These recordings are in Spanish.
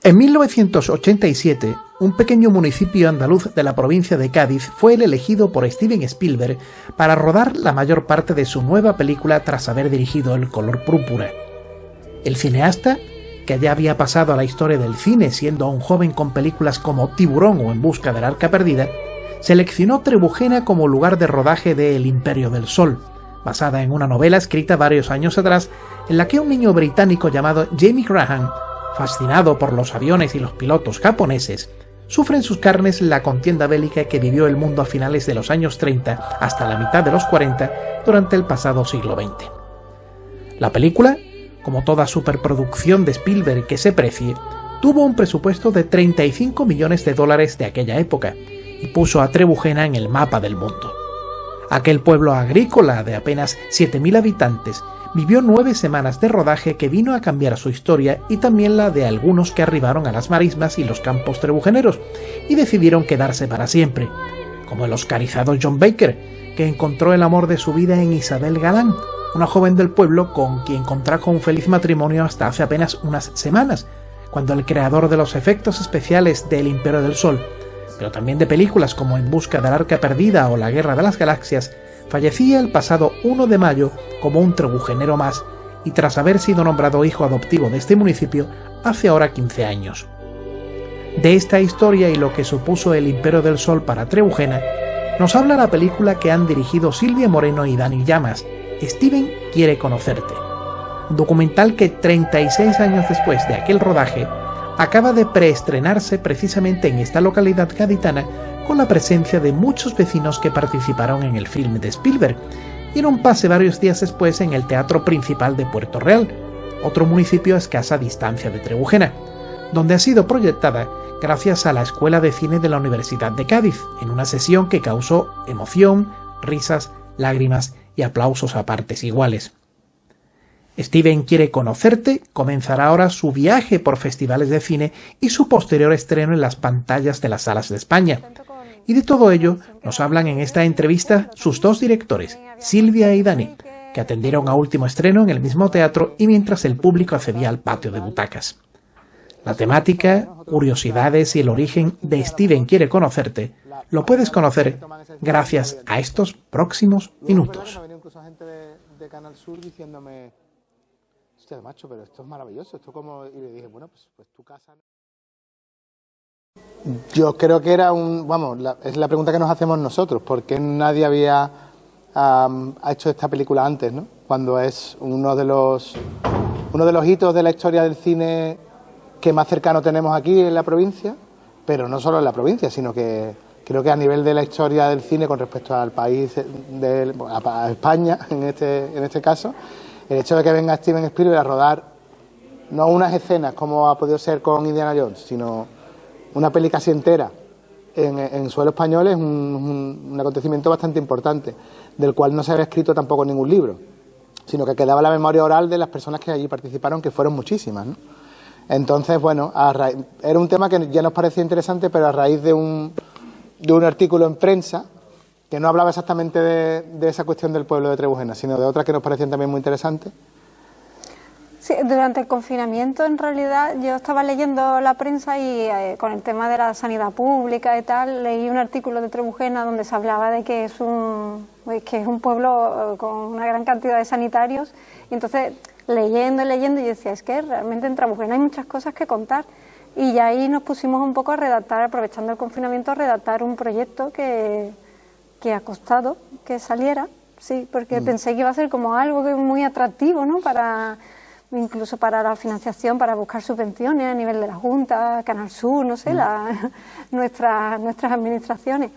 En 1987, un pequeño municipio andaluz de la provincia de Cádiz fue el elegido por Steven Spielberg para rodar la mayor parte de su nueva película tras haber dirigido El color púrpura. El cineasta, que ya había pasado a la historia del cine siendo un joven con películas como Tiburón o En busca del arca perdida, seleccionó Trebujena como lugar de rodaje de El Imperio del Sol, basada en una novela escrita varios años atrás en la que un niño británico llamado Jamie Graham, fascinado por los aviones y los pilotos japoneses, sufre en sus carnes la contienda bélica que vivió el mundo a finales de los años 30 hasta la mitad de los 40 durante el pasado siglo XX. La película, como toda superproducción de Spielberg que se precie, tuvo un presupuesto de $35 millones de aquella época y puso a Trebujena en el mapa del mundo. Aquel pueblo agrícola de apenas 7.000 habitantes vivió 9 semanas de rodaje que vino a cambiar su historia y también la de algunos que arribaron a las marismas y los campos trebujeneros y decidieron quedarse para siempre, como el oscarizado John Baker, que encontró el amor de su vida en Isabel Galán, una joven del pueblo con quien contrajo un feliz matrimonio hasta hace apenas unas semanas, cuando el creador de los efectos especiales de El Imperio del Sol, pero también de películas como En busca del arca perdida o La guerra de las galaxias, fallecía el pasado 1 de mayo como un trebujenero más y tras haber sido nombrado hijo adoptivo de este municipio hace ahora 15 años. De esta historia y lo que supuso El Imperio del Sol para Trebujena, nos habla la película que han dirigido Silvia Moreno y Dani Llamas, Steven quiere conocerte, un documental que 36 años después de aquel rodaje acaba de preestrenarse precisamente en esta localidad gaditana con la presencia de muchos vecinos que participaron en el filme de Spielberg y en un pase varios días después en el Teatro Principal de Puerto Real, otro municipio a escasa distancia de Trebujena, donde ha sido proyectada gracias a la Escuela de Cine de la Universidad de Cádiz, en una sesión que causó emoción, risas, lágrimas y aplausos a partes iguales. Steven quiere conocerte comenzará ahora su viaje por festivales de cine y su posterior estreno en las pantallas de las salas de España. Y de todo ello nos hablan en esta entrevista sus dos directores, Silvia y Dani, que atendieron a último estreno en el mismo teatro y mientras el público accedía al patio de butacas. La temática, curiosidades y el origen de Steven quiere conocerte lo puedes conocer gracias a estos próximos minutos. Hostia, macho, pero esto es maravilloso, esto como... Y le dije, bueno, pues tu casa... Yo creo que era es la pregunta que nos hacemos nosotros, ¿por qué nadie había hecho esta película antes, ¿no? Cuando es uno de los hitos de la historia del cine que más cercano tenemos aquí en la provincia, pero no solo en la provincia, sino que creo que a nivel de la historia del cine con respecto al país, a España en este caso, el hecho de que venga Steven Spielberg a rodar no unas escenas como ha podido ser con Indiana Jones, sino una peli casi entera en suelo español es un acontecimiento bastante importante, del cual no se había escrito tampoco ningún libro, sino que quedaba la memoria oral de las personas que allí participaron, que fueron muchísimas, ¿no? Entonces, bueno, era un tema que ya nos parecía interesante, pero a raíz de un artículo en prensa que no hablaba exactamente de esa cuestión del pueblo de Trebujena, sino de otras que nos parecían también muy interesantes. Sí, durante el confinamiento, en realidad, yo estaba leyendo la prensa y con el tema de la sanidad pública y tal, leí un artículo de Trebujena donde se hablaba de que es un pueblo con una gran cantidad de sanitarios, y entonces, leyendo, yo decía, es que realmente en Trebujena hay muchas cosas que contar, y ya ahí nos pusimos un poco a redactar, aprovechando el confinamiento, a redactar un proyecto que ha costado que saliera, sí, porque pensé que iba a ser como algo muy atractivo, ¿no? Incluso para la financiación, para buscar subvenciones a nivel de la Junta, Canal Sur, no sé, nuestras administraciones.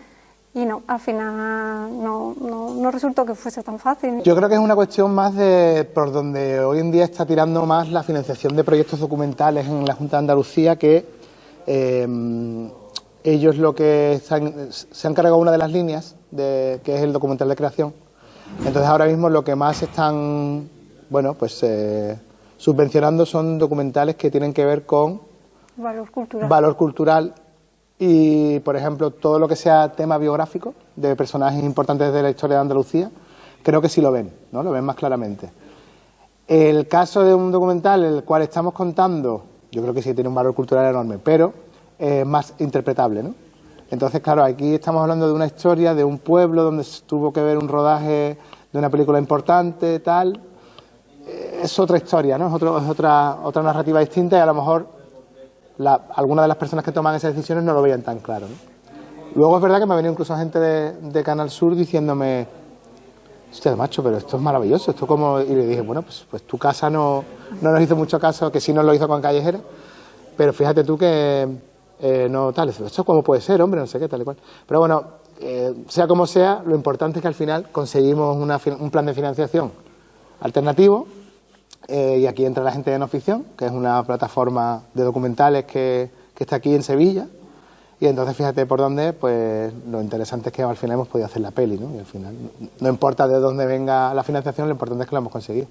Y no, al final no resultó que fuese tan fácil. Yo creo que es una cuestión más de por donde hoy en día está tirando más la financiación de proyectos documentales en la Junta de Andalucía, que ellos lo que se han cargado una de las líneas, que es el documental de creación. Entonces ahora mismo lo que más están, subvencionando son documentales que tienen que ver con valor cultural y, por ejemplo, todo lo que sea tema biográfico de personajes importantes de la historia de Andalucía, creo que sí lo ven, ¿no? Lo ven más claramente. El caso de un documental en el cual estamos contando yo creo que sí tiene un valor cultural enorme, pero más interpretable, ¿no? Entonces, claro, aquí estamos hablando de una historia de un pueblo donde tuvo que ver un rodaje de una película importante, tal. Es otra historia, ¿no? Es otra narrativa distinta y a lo mejor algunas de las personas que toman esas decisiones no lo veían tan claro, ¿no? Luego es verdad que me ha venido incluso gente de Canal Sur diciéndome, hostia, macho, pero esto es maravilloso, esto como... Y le dije, bueno, pues tu casa no nos hizo mucho caso, que sí nos lo hizo con Callejera, pero fíjate tú que no tal, esto cómo puede ser, hombre, no sé qué, tal y cual. Pero bueno, sea como sea, lo importante es que al final conseguimos un plan de financiación alternativo, y aquí entra la gente de No Ficción, que es una plataforma de documentales que está aquí en Sevilla, y entonces fíjate por dónde, pues lo interesante es que al final hemos podido hacer la peli, ¿no? Y al final no importa de dónde venga la financiación, lo importante es que lo hemos conseguido.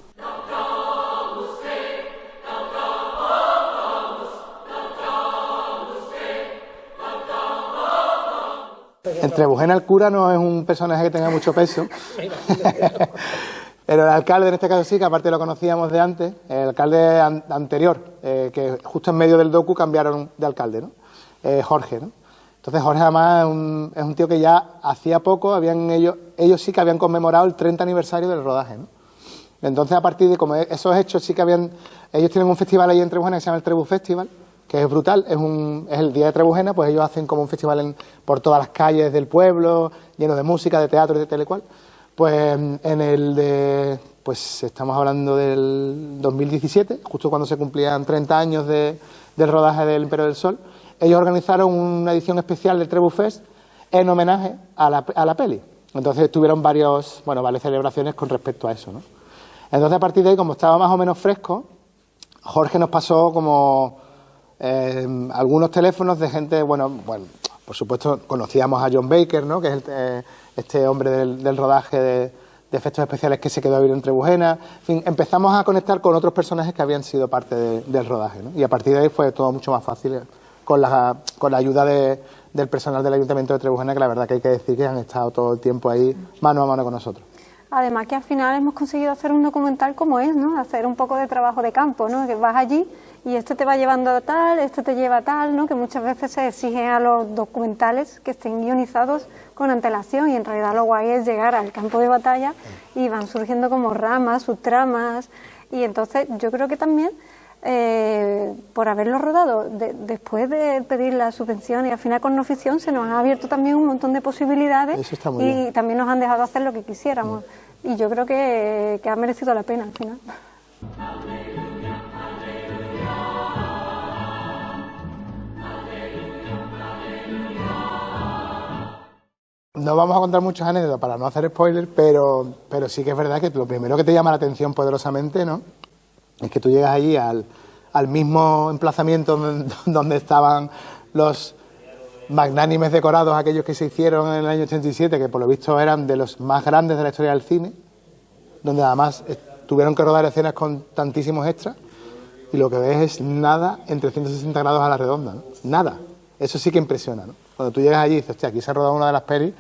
Trebujena el cura no es un personaje que tenga mucho peso. Pero el alcalde en este caso sí, que aparte lo conocíamos de antes, el alcalde anterior, que justo en medio del docu cambiaron de alcalde, ¿no? Jorge, ¿no? Entonces Jorge además es un tío que ya hacía poco, ellos sí que habían conmemorado el 30 aniversario del rodaje, ¿no? Entonces a partir de como esos hechos sí que ellos tienen un festival ahí en Trebujena que se llama el Trebu Festival, que es brutal, es el día de Trebujena, pues ellos hacen como un festival por todas las calles del pueblo, lleno de música, de teatro y de tal y cual. Pues en el de, pues estamos hablando del 2017, justo cuando se cumplían 30 años del rodaje del Imperio del Sol, ellos organizaron una edición especial del Trebu Fest en homenaje a la peli. Entonces tuvieron varias celebraciones con respecto a eso, ¿no? Entonces a partir de ahí, como estaba más o menos fresco, Jorge nos pasó como algunos teléfonos de gente, bueno, por supuesto conocíamos a John Baker, ¿no? Que es este hombre del rodaje de efectos especiales que se quedó a vivir en Trebujena. En fin, empezamos a conectar con otros personajes que habían sido parte del rodaje, ¿no? Y a partir de ahí fue todo mucho más fácil con la ayuda del personal del Ayuntamiento de Trebujena, que la verdad que hay que decir que han estado todo el tiempo ahí mano a mano con nosotros. Además que al final hemos conseguido hacer un documental como es, ¿no? Hacer un poco de trabajo de campo, ¿no? Que vas allí y este te va llevando a tal, este te lleva a tal, ¿no? Que muchas veces se exige a los documentales que estén guionizados con antelación y en realidad lo guay es llegar al campo de batalla y van surgiendo como ramas, subtramas y entonces yo creo que también por haberlo rodado después de pedir la subvención y al final con No Ficción se nos ha abierto también un montón de posibilidades. Eso está muy y bien. También nos han dejado hacer lo que quisiéramos y yo creo que ha merecido la pena al final. No vamos a contar muchas anécdotas para no hacer spoilers, pero sí que es verdad que lo primero que te llama la atención poderosamente, ¿no? Es que tú llegas allí al mismo emplazamiento donde estaban los magnánimes decorados, aquellos que se hicieron en el año 87, que por lo visto eran de los más grandes de la historia del cine, donde además tuvieron que rodar escenas con tantísimos extras, y lo que ves es nada en 360 grados a la redonda, ¿no? Nada. Eso sí que impresiona, ¿no? Cuando tú llegas allí y dices, hostia, aquí se ha rodado una de las pelis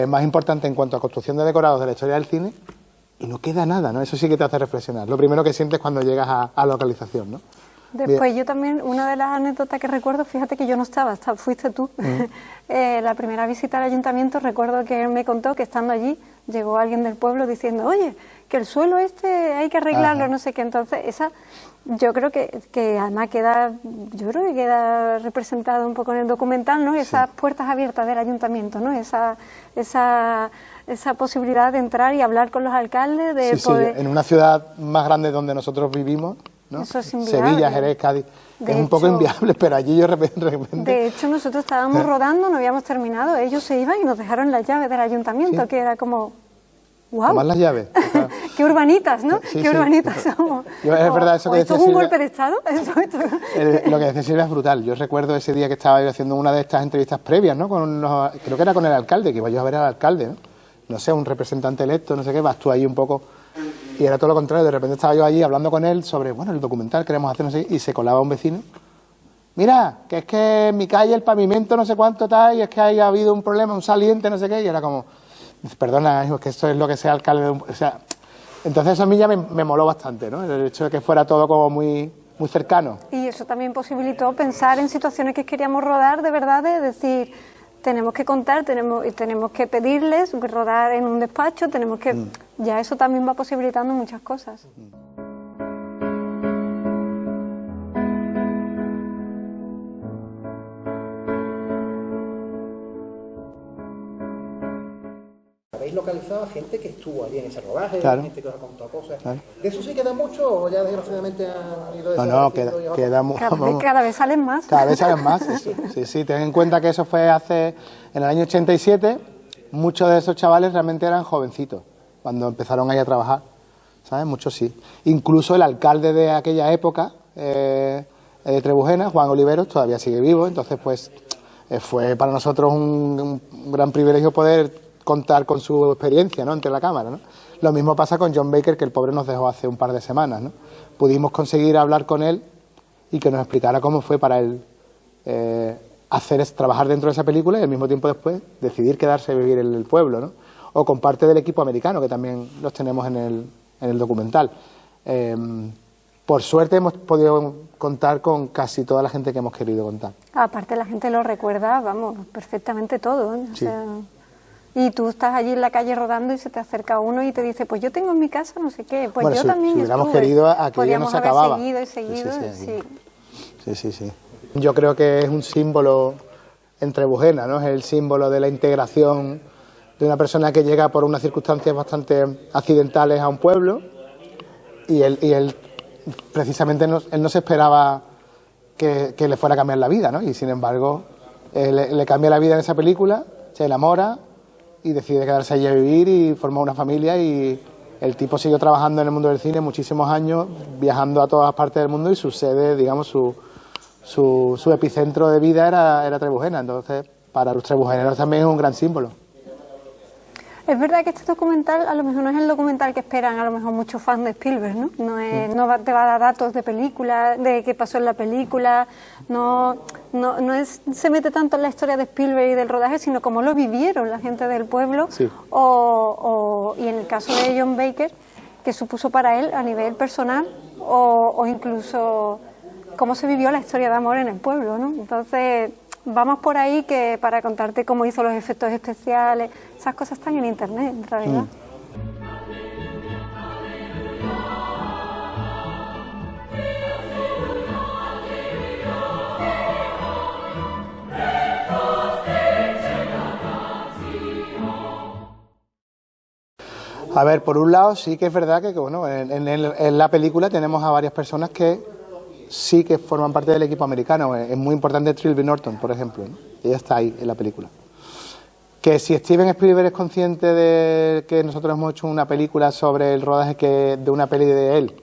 más importantes en cuanto a construcción de decorados de la historia del cine, y no queda nada, ¿no? Eso sí que te hace reflexionar. Lo primero que sientes cuando llegas a localización, ¿no? Después yo también, una de las anécdotas que recuerdo, fíjate que yo no estaba, fuiste tú. La primera visita al ayuntamiento, recuerdo que él me contó que estando allí llegó alguien del pueblo diciendo, oye, que el suelo este hay que arreglarlo, no sé qué. Entonces esa, yo creo que además queda representado un poco en el documental, ¿no? Esas puertas abiertas del ayuntamiento, ¿no? Esa posibilidad de entrar y hablar con los alcaldes, de poder... En una ciudad más grande donde nosotros vivimos, ¿no? Eso es inviable. Sevilla, Jerez, Cádiz, es un poco inviable, pero allí yo de repente... De hecho, nosotros estábamos rodando, no habíamos terminado, ellos se iban y nos dejaron las llaves del ayuntamiento, que era como... ¡Wow! Tomar las llaves. ¡Qué urbanitas!, ¿no? Sí, ¡Qué urbanitas somos! Es verdad eso que ¿Esto es un golpe de Estado? Lo que decía Silvia es brutal. Yo recuerdo ese día que estaba yo haciendo una de estas entrevistas previas, ¿no? Creo que era con el alcalde, que iba yo a ver al alcalde, ¿no? No sé, un representante electo, no sé qué, vas tú ahí un poco... Y era todo lo contrario, de repente estaba yo allí hablando con él sobre, bueno, el documental queremos hacer, no sé, y se colaba un vecino. Mira, que es que en mi calle el pavimento no sé cuánto tal, y es que haya habido un problema, un saliente, no sé qué, y era como... Perdona, hijo, es que esto es lo que sea alcalde de un... O sea, entonces eso a mí ya me moló bastante, ¿no? El hecho de que fuera todo como muy muy cercano. Y eso también posibilitó pensar en situaciones que queríamos rodar, de verdad, de decir, tenemos que contar, tenemos que pedirles, rodar en un despacho, tenemos que... Ya eso también va posibilitando muchas cosas. Habéis localizado a gente que estuvo allí en ese rodaje, Claro. gente que os ha contado cosas. Claro. ¿De eso sí queda mucho o ya desgraciadamente han ido desapareciendo? No, queda Cada vez salen más. Cada vez salen más, sí. Ten en cuenta que eso fue en el año 87, muchos de esos chavales realmente eran jovencitos, cuando empezaron ahí a trabajar, ¿sabes? Muchos sí. Incluso el alcalde de aquella época, de Trebujena, Juan Oliveros, todavía sigue vivo, entonces pues fue para nosotros un gran privilegio poder contar con su experiencia, ¿no?, ante la cámara, ¿no? Lo mismo pasa con John Baker, que el pobre nos dejó hace un par de semanas, ¿no? Pudimos conseguir hablar con él y que nos explicara cómo fue para él trabajar dentro de esa película y al mismo tiempo después decidir quedarse a vivir en el pueblo, ¿no? O con parte del equipo americano, que también los tenemos en el documental. Por suerte hemos podido contar con casi toda la gente que hemos querido contar. Aparte la gente lo recuerda, vamos, perfectamente todo, ¿eh? O Sí. sea, y tú estás allí en la calle rodando y se te acerca uno y te dice, pues yo tengo en mi casa no sé qué, pues Bueno, yo si también hubiéramos estuve. querido, aquello Podríamos no se haber acababa. seguido y seguido, Sí. Yo creo que es un símbolo en Trebujena, ¿no? Es el símbolo de la integración de una persona que llega por unas circunstancias bastante accidentales a un pueblo y él precisamente él no se esperaba que le fuera a cambiar la vida, ¿no? Y sin embargo le cambia la vida en esa película, se enamora y decide quedarse allí a vivir y formar una familia, y el tipo siguió trabajando en el mundo del cine muchísimos años, viajando a todas partes del mundo, y su sede, digamos, su epicentro de vida era Trebujena. Entonces, para los trebujeneros también es un gran símbolo. Es verdad que este documental a lo mejor no es el documental que esperan a lo mejor muchos fans de Spielberg, ¿no? Te va a dar datos de película, de qué pasó en la película, se mete tanto en la historia de Spielberg y del rodaje, sino cómo lo vivieron la gente del pueblo, Sí. y en el caso de John Baker, qué supuso para él a nivel personal, o incluso cómo se vivió la historia de amor en el pueblo, ¿no? Entonces, vamos por ahí que para contarte cómo hizo los efectos especiales, esas cosas están en internet, en realidad. A ver, por un lado sí que es verdad que bueno, en la película tenemos a varias personas que sí que forman parte del equipo americano. Es muy importante Trilby Norton, por ejemplo, ¿no? Ella está ahí en la película. Que si Steven Spielberg es consciente de que nosotros hemos hecho una película sobre el rodaje de una peli de él,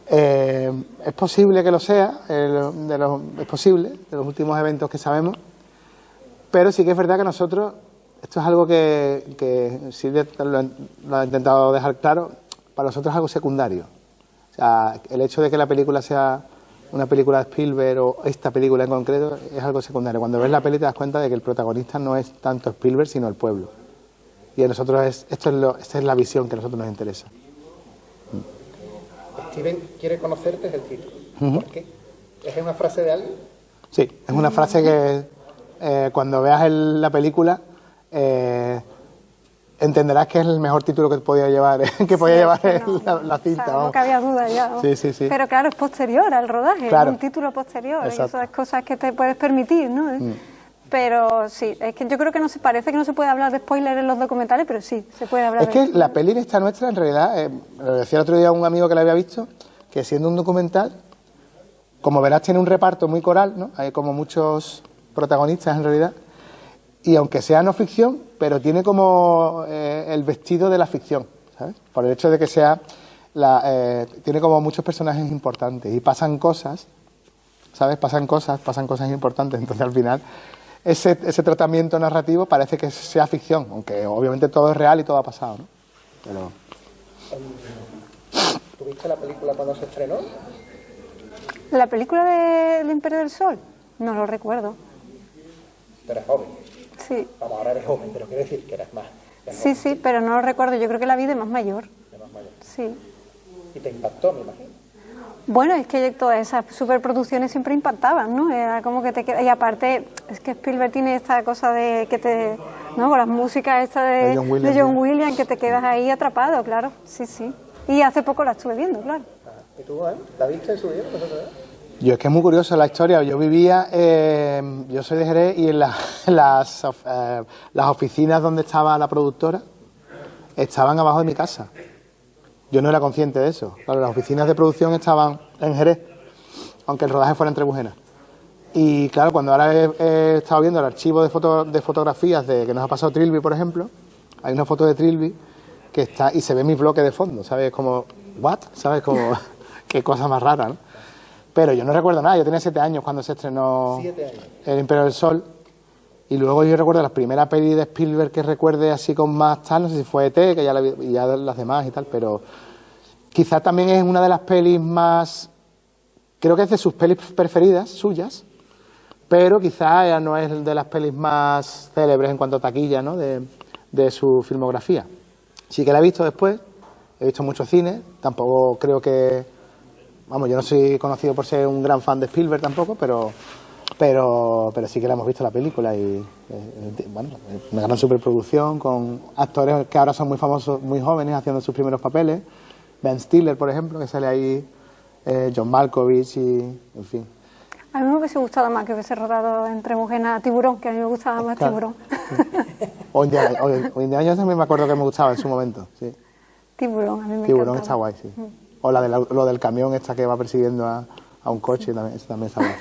es posible que lo sea, es posible, de los últimos eventos que sabemos, pero sí que es verdad que nosotros, esto es algo que Silvia lo ha intentado dejar claro, para nosotros es algo secundario. O sea, el hecho de que la película sea una película de Spielberg o esta película en concreto es algo secundario. Cuando ves la peli te das cuenta de que el protagonista no es tanto Spielberg sino el pueblo. Y a nosotros esta es la visión que a nosotros nos interesa. Steven quiere conocerte es el título. ¿Por qué? ¿Es una frase de alguien? Sí, es una frase que cuando veas la película entenderás que es el mejor título que podía llevar, la cinta. O sea, no cabía duda ya, ¿no? Sí. Pero claro, es posterior al rodaje, Claro. es un título posterior, y Exacto. esas cosas que te puedes permitir, ¿no? Pero sí, es que yo creo que parece que no se puede hablar de spoiler en los documentales, pero sí, se puede hablar Es que de la peli esta nuestra, en realidad, lo decía el otro día a un amigo que la había visto, que siendo un documental, como verás, tiene un reparto muy coral, ¿no? Hay como muchos protagonistas en realidad, y aunque sea no ficción, pero tiene como el vestido de la ficción, ¿sabes? Por el hecho de que tiene como muchos personajes importantes y pasan cosas, ¿sabes? Pasan cosas importantes, entonces al final ese tratamiento narrativo parece que sea ficción, aunque obviamente todo es real y todo ha pasado, ¿no? Pero... ¿Tuviste la película cuando se estrenó? ¿La película de El Imperio del Sol? No lo recuerdo. Tú eres joven. Sí, Vamos, ahora eres joven, pero quiero decir que eres más. sí, pero no lo recuerdo. Yo creo que la vi de más mayor. De más mayor. Sí. Y te impactó, me imagino. Bueno, es que todas esas superproducciones siempre impactaban, ¿no? Era como que te queda... Y aparte, es que Spielberg tiene esta cosa de que te... ¿no? Con las músicas esta de John Williams, que te quedas ahí atrapado, claro. Sí, sí. Y hace poco la estuve viendo, claro. ¿Y tú, la viste en su vida? Yo es que es muy curioso la historia. Yo vivía... yo soy de Jerez y en las oficinas donde estaba la productora estaban abajo de mi casa. Yo no era consciente de eso. Claro, las oficinas de producción estaban en Jerez, aunque el rodaje fuera en Trebujena. Y claro, cuando ahora he estado viendo el archivo de fotografías que nos ha pasado Trilby, por ejemplo, hay una foto de Trilby que está y se ve mi bloque de fondo, ¿sabes? Como, ¿what? ¿Sabes? Como, qué cosa más rara, ¿no? Pero yo no recuerdo nada. Yo tenía 7 años cuando se estrenó El Imperio del Sol. Y luego yo recuerdo las primeras pelis de Spielberg que recuerde así con más tal, no sé si fue E.T., que ya y ya las demás y tal, pero quizás también es una de las pelis más, creo que es de sus pelis preferidas, suyas, pero quizás ya no es de las pelis más célebres en cuanto a taquilla, ¿no? de su filmografía. Sí que la he visto después, he visto mucho cine, tampoco creo que, vamos, yo no soy conocido por ser un gran fan de Spielberg tampoco, pero sí que la hemos visto la película y bueno, una gran superproducción con actores que ahora son muy famosos, muy jóvenes, haciendo sus primeros papeles. Ben Stiller, por ejemplo, que sale ahí, John Malkovich y en fin. A mí me hubiese gustado más que hubiese rodado en Trebujena Tiburón, que a mí me gustaba más claro. Tiburón. O Indiana Jones también me acuerdo que me gustaba en su momento, sí. Tiburón, a mí me Tiburón encantaba. está guay, sí. O lo del camión esta que va persiguiendo a un coche, eso también está guay.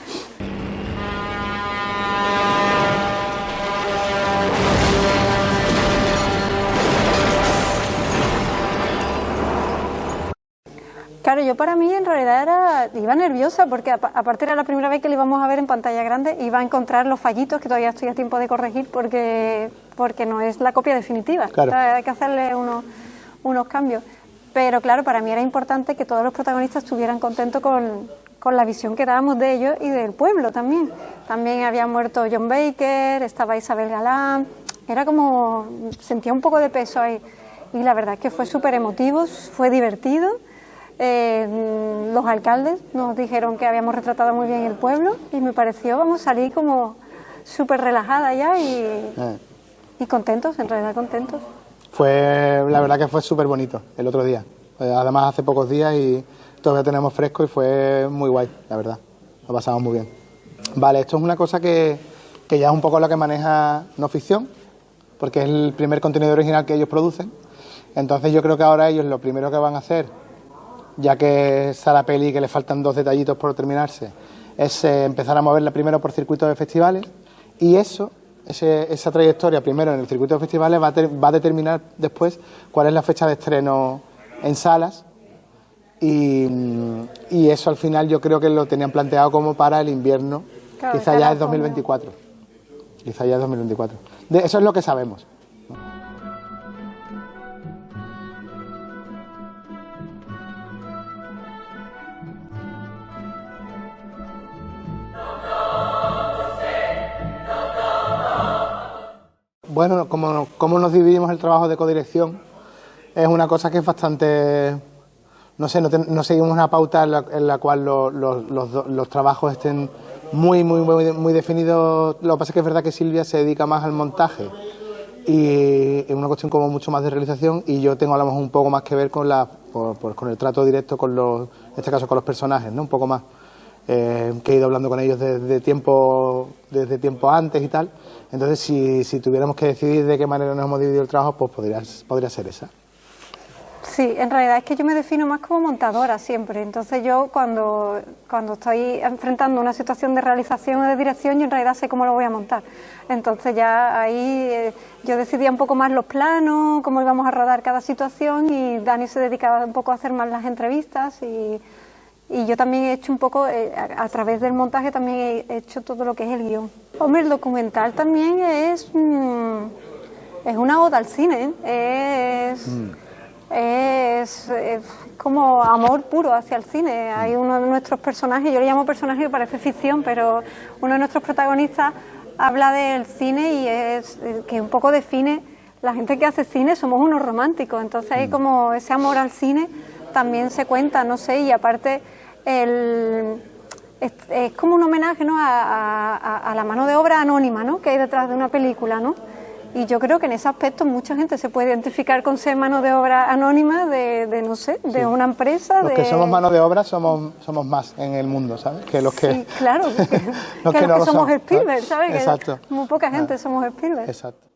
Claro, yo para mí en realidad iba nerviosa porque aparte era la primera vez que lo íbamos a ver en pantalla grande, iba a encontrar los fallitos que todavía estoy a tiempo de corregir porque no es la copia definitiva, claro. Hay que hacerle unos cambios. Pero claro, para mí era importante que todos los protagonistas estuvieran contentos con la visión que dábamos de ellos y del pueblo también. También había muerto John Baker, estaba Isabel Galán, era como, sentía un poco de peso ahí. Y la verdad es que fue súper emotivo, fue divertido. Los alcaldes nos dijeron que habíamos retratado muy bien el pueblo y me pareció, salí como súper relajada ya y contentos, en realidad contentos. La verdad que fue súper bonito el otro día, además hace pocos días y todavía tenemos fresco y fue muy guay, la verdad, lo pasamos muy bien. Vale, esto es una cosa que ya es un poco lo que maneja No Ficción, porque es el primer contenido original que ellos producen, entonces yo creo que ahora ellos lo primero que van a hacer, ya que está la peli que le faltan 2 detallitos por terminarse, es empezar a moverla primero por circuitos de festivales y esa trayectoria primero en el circuito de festivales va a determinar después cuál es la fecha de estreno en salas y eso al final yo creo que lo tenían planteado como para el invierno, claro, quizá ya es 2024. Quizá ya es 2024. Eso es lo que sabemos. Bueno, como nos dividimos el trabajo de codirección, es una cosa que es bastante, no sé, no seguimos una pauta en la cual los trabajos estén muy definidos. Lo que pasa es que es verdad que Silvia se dedica más al montaje y es una cuestión como mucho más de realización y yo tengo a lo mejor un poco más que ver con el trato directo en este caso con los personajes, ¿no? Un poco más. Que he ido hablando con ellos desde tiempo antes y tal. Entonces, si tuviéramos que decidir de qué manera nos hemos dividido el trabajo, pues podría ser esa. Sí, en realidad es que yo me defino más como montadora siempre. Entonces yo cuando estoy enfrentando una situación de realización o de dirección, yo en realidad sé cómo lo voy a montar. Entonces ya ahí yo decidía un poco más los planos, cómo íbamos a rodar cada situación y Dani se dedicaba un poco a hacer más las entrevistas y yo también he hecho un poco, a través del montaje también he hecho todo lo que es el guión. Hombre, el documental también es una oda al cine, es como amor puro hacia el cine. Hay uno de nuestros personajes, yo le llamo personaje que parece ficción, pero uno de nuestros protagonistas habla del cine y es que un poco define la gente que hace cine, somos unos románticos, entonces hay como ese amor al cine también se cuenta, no sé, y aparte es como un homenaje, ¿no?, a la mano de obra anónima, ¿no?, que hay detrás de una película, ¿no? Y yo creo que en ese aspecto mucha gente se puede identificar con ser mano de obra anónima no sé, de una empresa. Los que somos mano de obra somos más en el mundo, ¿sabes? Que los que... Sí, claro, que los que somos Spielberg, ¿sabes? Exacto. Que muy poca gente somos Spielberg. Exacto.